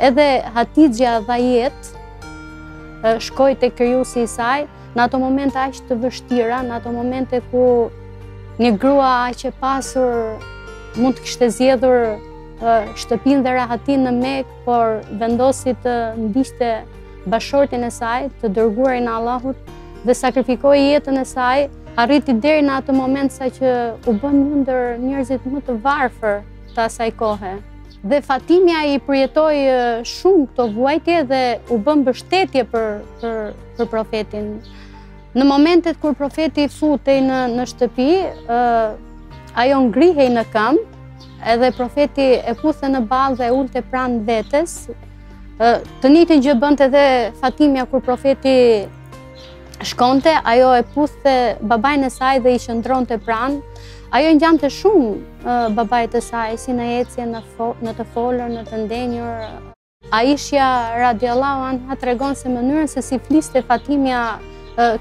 edhe Hatixha Dhajet shkoi tek krijuesi i saj në ato momente aq të vështira, në ato momente ku një grua aq e pasur mund të kishte zgjedhur shtëpinë dhe rahatin në Mekë, por vendosi të ndiqte bashortin e saj, të dërguarin e Allahut, dhe sakrifikoi jetën e saj, arriti deri në atë moment sa që u bën një ndër njerëzit më të varfër të asaj kohe. Dhe Fatimja i përjetoi shumë këto vuajtje dhe u bën mbështetje për profetin. Në momentet kur profeti futej në shtëpi, ajo ngrihej në këmbë, edhe profeti e puthe në ballë dhe ulte pranë vetes, Të njëjtën gjë bënte edhe Fatimja kur profeti shkonte, ajo e puthte babajnë e saj dhe i qëndronte pranë. Ajo ngjante shumë babait e saj, si në ecje, në të folur, në të ndenjur. Aisha radiallahu anha tregon se mënyrën se si fliste Fatimja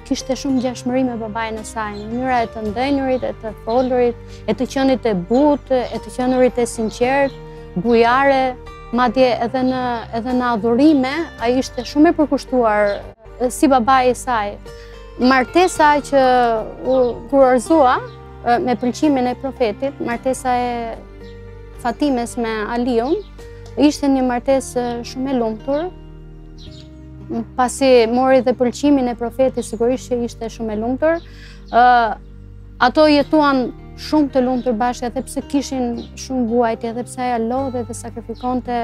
kishte shumë ngjashmëri me babain e saj. Mënyra e të ndenjurit, e të folurit, e të qenit e butë, e të qenurit e sinqert, bujare, madje edhe në adhurime, ai ishte shumë e përkushtuar si babai i saj. Martesa që kurorëzua me pëlqimin e profetit, martesa e Fatimes me Aliun, ishte një martesë shumë e lumtur. Pasi mori dhe pëlqimin e profetit, sigurisht që ishte shumë e lumtur. Ato jetuan shumë të lumtur bashkë, edhe pse kishin shumë vuajtje, edhe pse ajo lodhe dhe sakrifikonte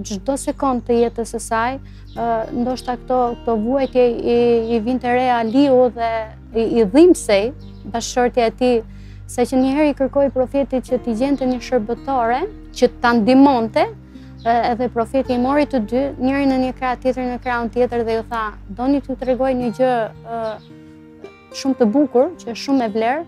çdo sekondë të jetës së saj. Ndoshta këto vuajtje i vinte re Aliu dhe i dhimbsej bashkëshortja e tij, sa që njëherë i kërkoi profetit që t'i gjente një shërbëtore që ta ndihmonte, edhe profeti i mori të dy, njërin në një krah, tjetrin në krahun tjetër dhe ju tha: "Doni t'ju tregoj një gjë shumë të bukur, që është shumë e vlerë.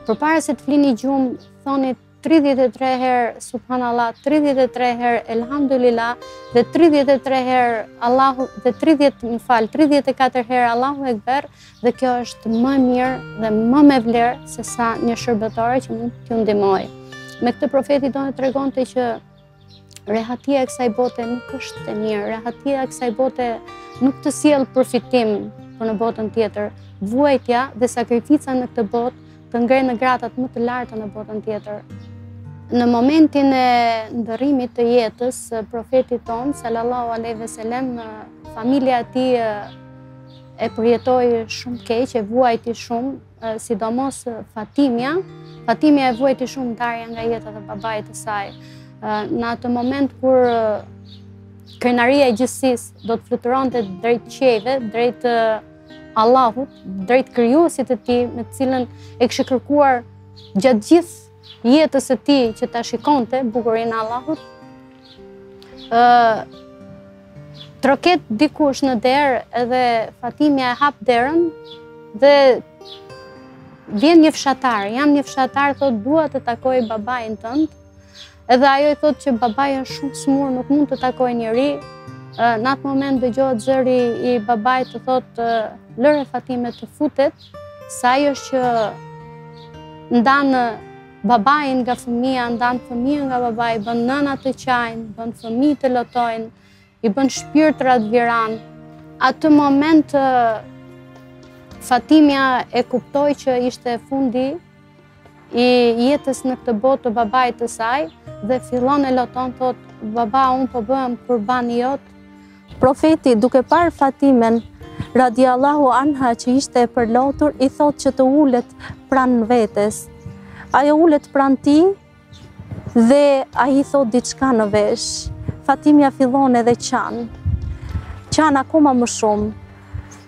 Përpara se të flini gjumë, thoni 33 herë subhanallah, 33 herë elhamdulillah dhe 33 herë Allahu dhe 34 herë Allahu ekber, dhe kjo është më mirë dhe më me vlerë se sa një shërbëtore që mund t'ju ndihmoj." Me këtë profeti do të tregonte që rehatia e kësaj bote nuk është e mirë, rehatia e kësaj bote nuk të sjell përfitim për në botën tjetër. Vuajtja dhe sakrifica në këtë botë të ngrenë në gratat më të larta në botën tjetër. Në momentin e ndërrimit të jetës, profetit tonë, sallallahu alaihi wasallam, familja e tij e përjetoi shumë keq, e vuajti shumë, sidomos Fatimja. Fatimja e vuajti shumë ndarja nga jeta e babait të saj. Në atë moment kur krenaria e gjithësisë do të fluturonte drejt qiejve, drejt Allahut, drejt krijuesit të tij, me të cilën e kishte kërkuar gjatë gjithë jetës së tij që ta shikonte bukurinë e Allahut, troket dikush në derë, edhe Fatimja e hap derën dhe vjen një fshatar. "Jam një fshatar", thot, "dua të takoj babain tënd." Edhe ajo i thot që babai është shumë smur, nuk mund të takoj njëri. Në atë moment dëgjohet zëri i babait të thot: "Lëre Fatime të futet, sa ajo është që ndanë babain nga fëmia, ndanë fëmijën nga babai, bën nëna të qajnë, bën fëmijë të lotojnë, i bën shpirtrat viran." Atë moment Fatimja e kuptoi që ishte fundi i jetës në këtë botë të babait të saj dhe fillon e loton, thot: "Baba, unë po bëhem kurbani jot." Profeti, duke parë Fatimen radiallahu anha që ishte e përlotur, i thot që të ulet pranë vetes. Ajo ulet pranë tij dhe ai thot diçka në vesh. Fatimja fillon edhe qan akoma më shumë.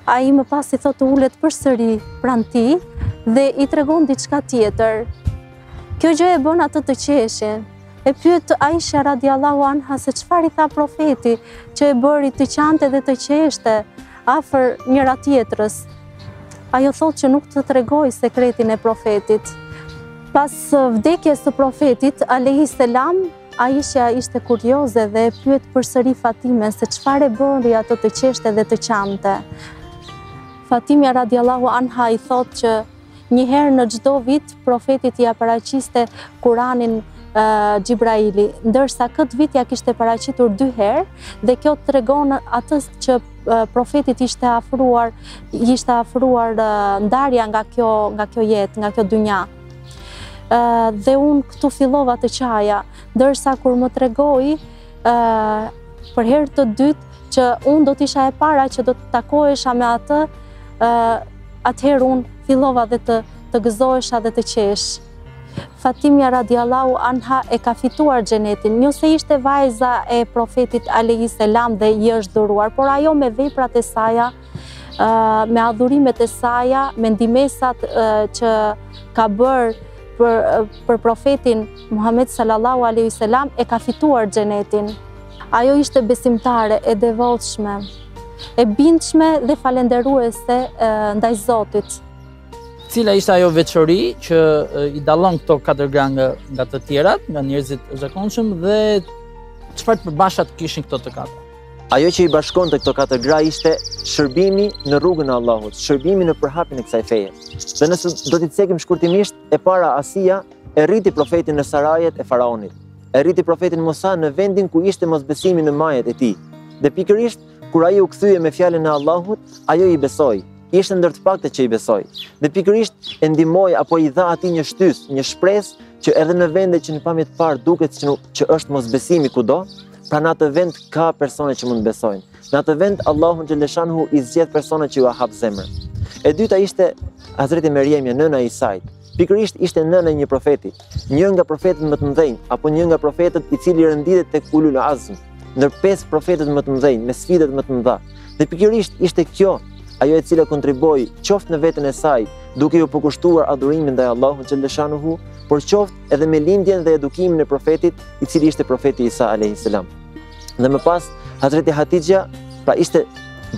Ai më pas i thot të ulet përsëri pranë tij dhe i tregon diçka tjetër. Kjo gjë e bën atë të qeshin. E pyet Aisha radiallahu anha se çfarë i tha profeti që e bëri të qante dhe të qeshte afër njëra tjetrës. Ajo thot që nuk të tregoj sekretin e profetit. Pas vdekjes së profetit alayhi selam, Aisha ishte kurioze dhe e pyet përsëri Fatimen se çfarë e bëri ato të qeshte dhe të qante. Fatimja radiallahu anha i thot që një herë në çdo vit profetit ia paraqiste Kuranin Gjibraili, ndërsa këtë vit ja kishte paraqitur 2 herë dhe kjo tregon atë që profetit ishte afruar ndarja nga kjo jetë, nga kjo dynja. Dhe unë këtu fillova të qaja, ndërsa kur më tregoi për herë të dytë që unë do t'isha e para që do të takohesha me atë, atëherë unë fillova dhe të gëzohesha dhe të qesh. Fatimja radiallahu anha e ka fituar xhenetin, jo se ishte vajza e profetit alayhi selam dhe i është dhuruar, por ajo me veprat e saja, me adhurimet e saja, me ndihmesat që ka bërë për profetin Muhammed sallallahu alaihi wasallam, e ka fituar xhenetin. Ajo ishte besimtare, e devotshme, e bindshme dhe falenderuese ndaj Zotit. Cila ishte ajo veçori që i dallon këto 4 gra nga të tjerat, nga njerëzit e zakonshëm, dhe çfarë të përbashkët kishin këto të katër? Ajo që i bashkonte këto 4 gra ishte shërbimi në rrugën e Allahut, shërbimi në përhapjen e kësaj feje. Dhe nëse do t'i cekim shkurtimisht, e para Asia e rriti profetin në sarajet e faraonit. E rriti profetin Musa në vendin ku ishte mosbesimi në majet e tij. Dhe pikërisht kur ai u kthye me fjalën e Allahut, ajo i besoi. Ishte ndër të pakët që i besoi. Dhe pikërisht e ndihmoi apo i dha atij një shtysë, një shpresë që edhe në vende që në pamje të parë duket që është mosbesimi kudo, pra në atë vend ka persone që mund besojnë. Në atë vend Allahu xhaleshanhu i zgjedh persone që ju hap zemrën. E dyta ishte Hazreti Meriemja, nëna e Isait. Pikërisht ishte nëna e një profeti, një nga profetët më të mëdhenj, apo një nga profetët i cili renditet tek ulul azm, ndër 5 profetët më të mëdhenj, me sfidat më të mëdha. Dhe pikërisht ishte kjo ajo e cila kontriboi qoftë në veten e saj, duke ju përkushtuar adhurimin ndaj Allahut xhaleshanuhu, por qoftë edhe me lindjen dhe edukimin e profetit, i cili ishte profeti Isa alayhis salam. Dhe më pas, Hazreti Hatixha, pra ishte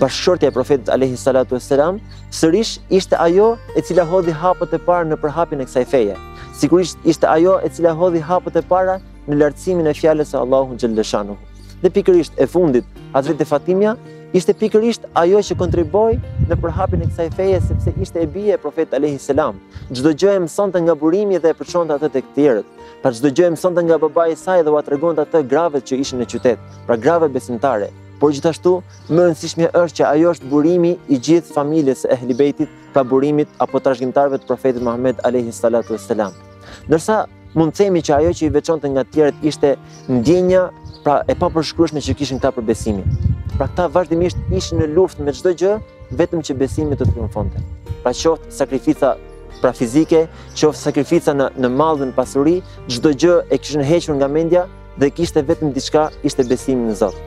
bashkëshortja e profetit alayhi salatu wassalam, sërish ishte ajo e cila hodhi hapët e parë në përhapjen e kësaj feje. Sigurisht ishte ajo e cila hodhi hapët e para në lartësimin e fjalës së Allahut xhaleshanuhu. Dhe pikërisht e fundit, Hazreti Fatimja ishte pikërisht ajo që kontriboi në përhapjen e kësaj feje, sepse ishte e bie e profetit alayhis salam. Çdo gjë e mësonte nga burimi dhe e përçonte atë tek të tjerët. Pra çdo gjë e mësonte nga babai i saj dhe ua tregonte atë gravet që ishin në qytet, pra grave besimtare. Por gjithashtu më e rëndësishme është që ajo është burimi i gjithë familjes së Ehli Beitit, pra burimit apo trashëgimtarëve të profetit Muhammed alayhis salatu wassalam. Ndërsa mund të themi që ajo që i veçonte nga të tjerët ishte ndjenja, pra e papërshkrueshme që kishin këta për besimin. Pra këta vazhdimisht ishin në luftë me çdo gjë, vetëm që besimi të triumfonte. Pra qoftë sakrifica pra fizike, qoftë sakrifica në mall dhe në pasuri, çdo gjë e kishin hequr nga mendja dhe kishte vetëm diçka, ishte besimi në Zot.